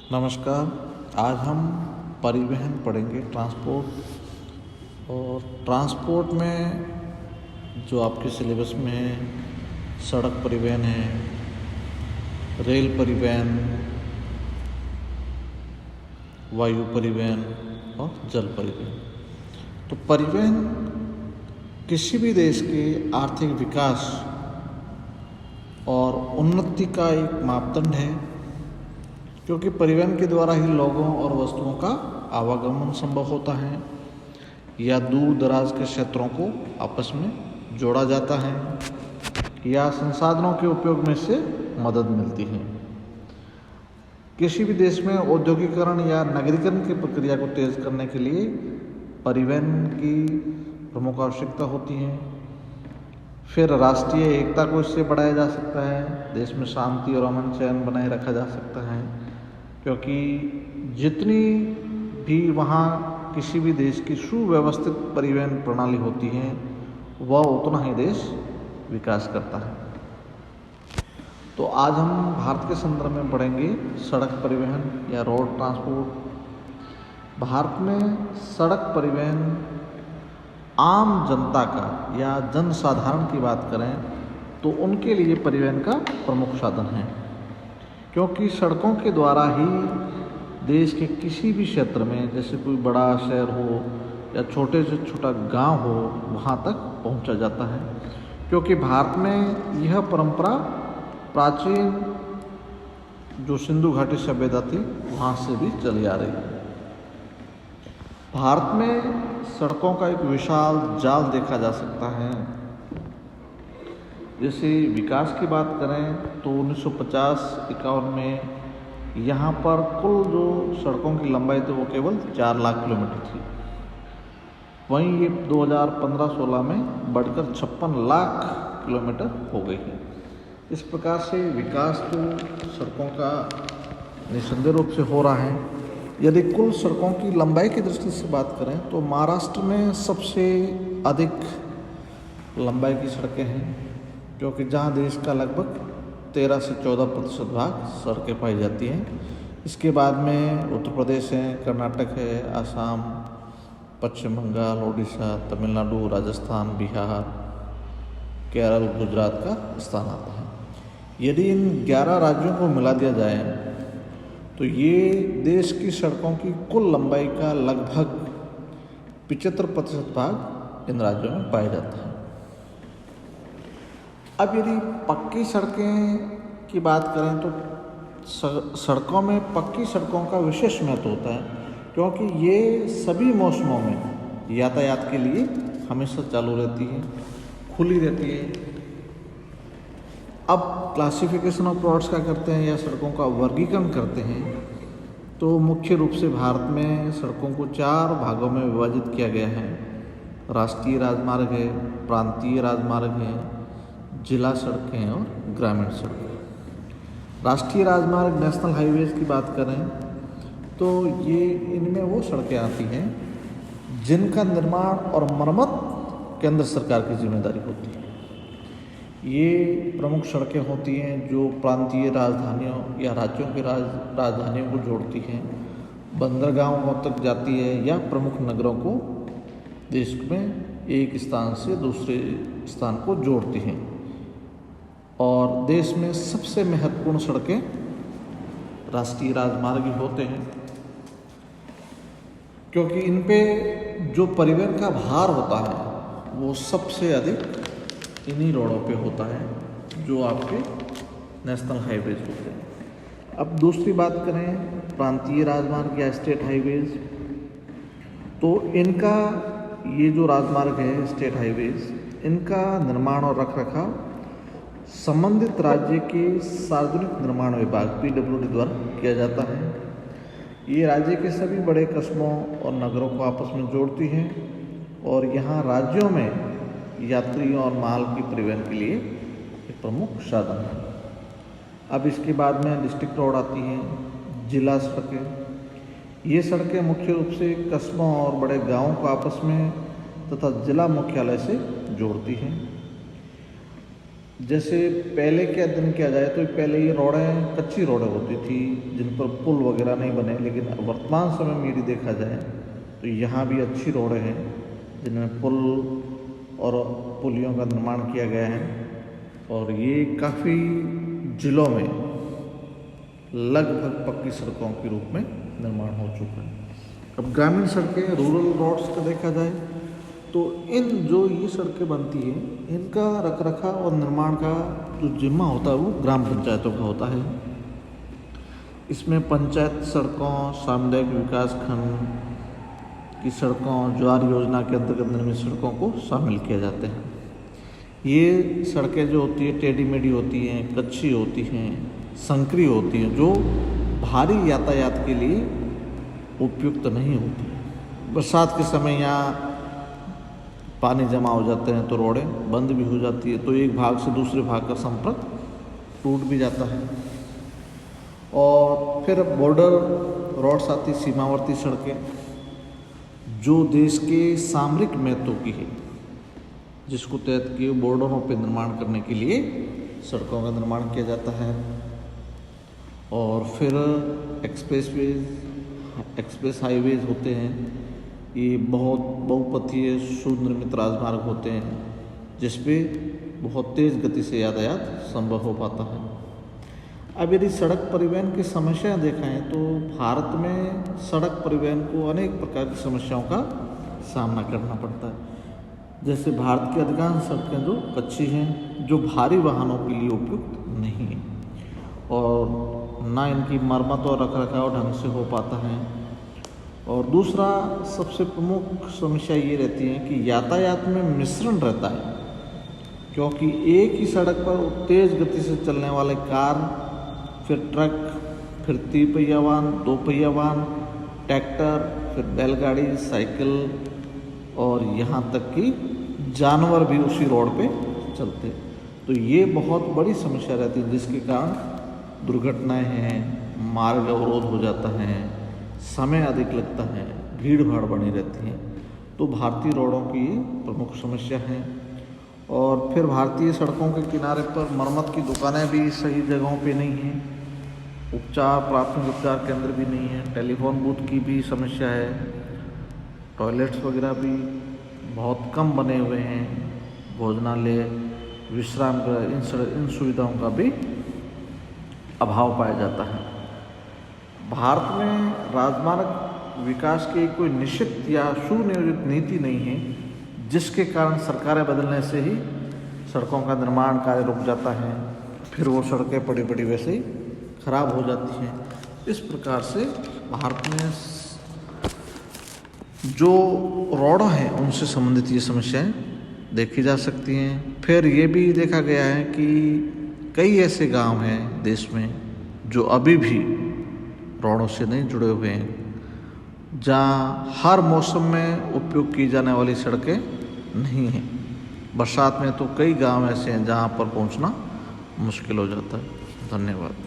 नमस्कार। आज हम परिवहन पढ़ेंगे, ट्रांसपोर्ट। और ट्रांसपोर्ट में जो आपके सिलेबस में है, सड़क परिवहन है, रेल परिवहन, वायु परिवहन और जल परिवहन। तो परिवहन किसी भी देश के आर्थिक विकास और उन्नति का एक मापदंड है, क्योंकि परिवहन के द्वारा ही लोगों और वस्तुओं का आवागमन संभव होता है या दूर दराज के क्षेत्रों को आपस में जोड़ा जाता है या संसाधनों के उपयोग में से मदद मिलती है। किसी भी देश में औद्योगिकरण या नगरीकरण की प्रक्रिया को तेज करने के लिए परिवहन की प्रमुख आवश्यकता होती है। फिर राष्ट्रीय एकता को इससे बढ़ाया जा सकता है, देश में शांति और अमन चैन बनाए रखा जा सकता है, क्योंकि जितनी भी वहाँ किसी भी देश की सुव्यवस्थित परिवहन प्रणाली होती है, वह उतना ही देश विकास करता है। तो आज हम भारत के संदर्भ में पढ़ेंगे सड़क परिवहन या रोड ट्रांसपोर्ट। भारत में सड़क परिवहन आम जनता का या जनसाधारण की बात करें तो उनके लिए परिवहन का प्रमुख साधन है, क्योंकि सड़कों के द्वारा ही देश के किसी भी क्षेत्र में, जैसे कोई बड़ा शहर हो या छोटे से छोटा गांव हो, वहां तक पहुंचा जाता है। क्योंकि भारत में यह परंपरा प्राचीन जो सिंधु घाटी सभ्यता थी वहां से भी चली आ रही है। भारत में सड़कों का एक विशाल जाल देखा जा सकता है। जैसे विकास की बात करें तो 1950-51 में यहाँ पर कुल जो सड़कों की लंबाई थी वो केवल 4 लाख किलोमीटर थी। वहीं ये 2015-16 में बढ़कर 56 लाख किलोमीटर हो गई है। इस प्रकार से विकास तो सड़कों का निस्संदेह रूप से हो रहा है। यदि कुल सड़कों की लंबाई की दृष्टि से बात करें तो महाराष्ट्र में सबसे अधिक लंबाई की सड़कें हैं, क्योंकि जहां देश का लगभग 13 से 14% भाग सड़कें पाई जाती हैं। इसके बाद में उत्तर प्रदेश है, कर्नाटक है, आसाम, पश्चिम बंगाल, उड़ीसा, तमिलनाडु, राजस्थान, बिहार, केरल, गुजरात का स्थान आता है। यदि इन 11 राज्यों को मिला दिया जाए तो ये देश की सड़कों की कुल लंबाई का लगभग 75% भाग इन राज्यों में पाया जाता है। अब यदि पक्की सड़कें की बात करें तो सड़कों में पक्की सड़कों का विशेष महत्व होता है, क्योंकि ये सभी मौसमों में यातायात के लिए हमेशा चालू रहती है, खुली रहती है। अब क्लासिफिकेशन ऑफ रोड्स क्या करते हैं या सड़कों का वर्गीकरण करते हैं, तो मुख्य रूप से भारत में सड़कों को 4 भागों में विभाजित किया गया है। राष्ट्रीय राजमार्ग है, प्रांतीय राजमार्ग है, जिला सड़कें हैं और ग्रामीण सड़कें। राष्ट्रीय राजमार्ग नेशनल हाईवेज की बात करें तो ये इनमें वो सड़कें आती हैं जिनका निर्माण और मरम्मत केंद्र सरकार की जिम्मेदारी होती है। ये प्रमुख सड़कें होती हैं जो प्रांतीय राजधानियों या राज्यों की राजधानियों को जोड़ती हैं, बंदरगाहों तक जाती है या प्रमुख नगरों को देश में एक स्थान से दूसरे स्थान को जोड़ती हैं। और देश में सबसे महत्वपूर्ण सड़कें राष्ट्रीय राजमार्ग ही होते हैं, क्योंकि इन पे जो परिवहन का भार होता है वो सबसे अधिक इन्हीं रोडों पे होता है जो आपके नेशनल हाईवेज होते हैं। अब दूसरी बात करें प्रांतीय राजमार्ग या स्टेट हाईवेज, तो इनका ये जो राजमार्ग है स्टेट हाईवेज, इनका निर्माण और रखरखाव संबंधित राज्य के सार्वजनिक निर्माण विभाग PWD द्वारा किया जाता है। ये राज्य के सभी बड़े कस्बों और नगरों को आपस में जोड़ती हैं और यहाँ राज्यों में यात्रियों और माल की परिवहन के लिए एक प्रमुख साधन है। अब इसके बाद में डिस्ट्रिक्ट रोड आती हैं, जिला सड़कें। ये सड़कें मुख्य रूप से कस्बों और बड़े गांवों को आपस में तथा जिला मुख्यालय से जोड़ती हैं। जैसे पहले के अध्ययन किया जाए तो पहले ये रोडें कच्ची रोडें होती थी जिन पर पुल वगैरह नहीं बने, लेकिन वर्तमान समय में यदि देखा जाए तो यहाँ भी अच्छी रोडें हैं जिनमें पुल और पुलियों का निर्माण किया गया है और ये काफ़ी जिलों में लगभग पक्की सड़कों के रूप में निर्माण हो चुका है। अब ग्रामीण सड़कें, रूरल रोड्स का देखा जाए तो इन जो ये सड़कें बनती हैं इनका रखरखाव और निर्माण का जो जिम्मा होता है वो ग्राम पंचायतों का होता है। इसमें पंचायत सड़कों, सामुदायिक विकास खंड की सड़कों, ज्वार योजना के अंतर्गत निर्मित सड़कों को शामिल किया जाते हैं। ये सड़कें जो होती है टेढ़ी मेढ़ी होती हैं, कच्ची होती हैं, संकरी होती हैं, जो भारी यातायात के लिए उपयुक्त नहीं होती। बरसात के समय यहाँ पानी जमा हो जाते हैं तो रोडें बंद भी हो जाती है, तो एक भाग से दूसरे भाग का संपर्क टूट भी जाता है। और फिर बॉर्डर रोड्स आती, सीमावर्ती सड़कें जो देश के सामरिक महत्व की है, जिसको तहत किए बॉर्डरों पर निर्माण करने के लिए सड़कों का निर्माण किया जाता है। और फिर एक्सप्रेस हाईवेज होते हैं, ये बहुत बहुपथीय सुनिर्मित राजमार्ग होते हैं जिस पे बहुत तेज़ गति से यातायात संभव हो पाता है। अब यदि सड़क परिवहन की समस्याएं देखें तो भारत में सड़क परिवहन को अनेक प्रकार की समस्याओं का सामना करना पड़ता है। जैसे भारत की अधिकांश सड़कें जो कच्ची हैं, जो भारी वाहनों के लिए उपयुक्त नहीं है और ना इनकी मरम्मत और रखरखाव ढंग से हो पाता है। और दूसरा सबसे प्रमुख समस्या ये रहती है कि यातायात में मिश्रण रहता है, क्योंकि एक ही सड़क पर तेज़ गति से चलने वाले कार, फिर ट्रक, फिर 3 पहिया वाहन, 2 पहिया वाहन, ट्रैक्टर, फिर बैलगाड़ी, साइकिल और यहाँ तक कि जानवर भी उसी रोड पे चलते। तो ये बहुत बड़ी समस्या रहती है जिसके कारण दुर्घटनाएं हैं, मार्ग अवरोध हो जाता है, समय अधिक लगता है, भीड़ भाड़ बनी रहती है। तो भारतीय रोडों की ये प्रमुख समस्या है। और फिर भारतीय सड़कों के किनारे पर मरम्मत की दुकानें भी सही जगहों पे नहीं हैं, प्राथमिक उपचार केंद्र भी नहीं है, टेलीफोन बूथ की भी समस्या है, टॉयलेट्स वगैरह भी बहुत कम बने हुए हैं, भोजनालय, विश्राम गृह, इन सुविधाओं का भी अभाव पाया जाता है। भारत में राजमार्ग विकास की कोई निश्चित या सुनियोजित नीति नहीं है, जिसके कारण सरकारें बदलने से ही सड़कों का निर्माण कार्य रुक जाता है, फिर वो सड़कें पड़ी पड़ी वैसे ही खराब हो जाती हैं। इस प्रकार से भारत में जो रोड हैं उनसे संबंधित ये समस्याएं देखी जा सकती हैं। फिर ये भी देखा गया है कि कई ऐसे गांव हैं देश में जो अभी भी रोडों से नहीं जुड़े हुए हैं, जहाँ हर मौसम में उपयोग की जाने वाली सड़कें नहीं हैं। बरसात में तो कई गांव ऐसे हैं जहाँ पर पहुँचना मुश्किल हो जाता है। धन्यवाद।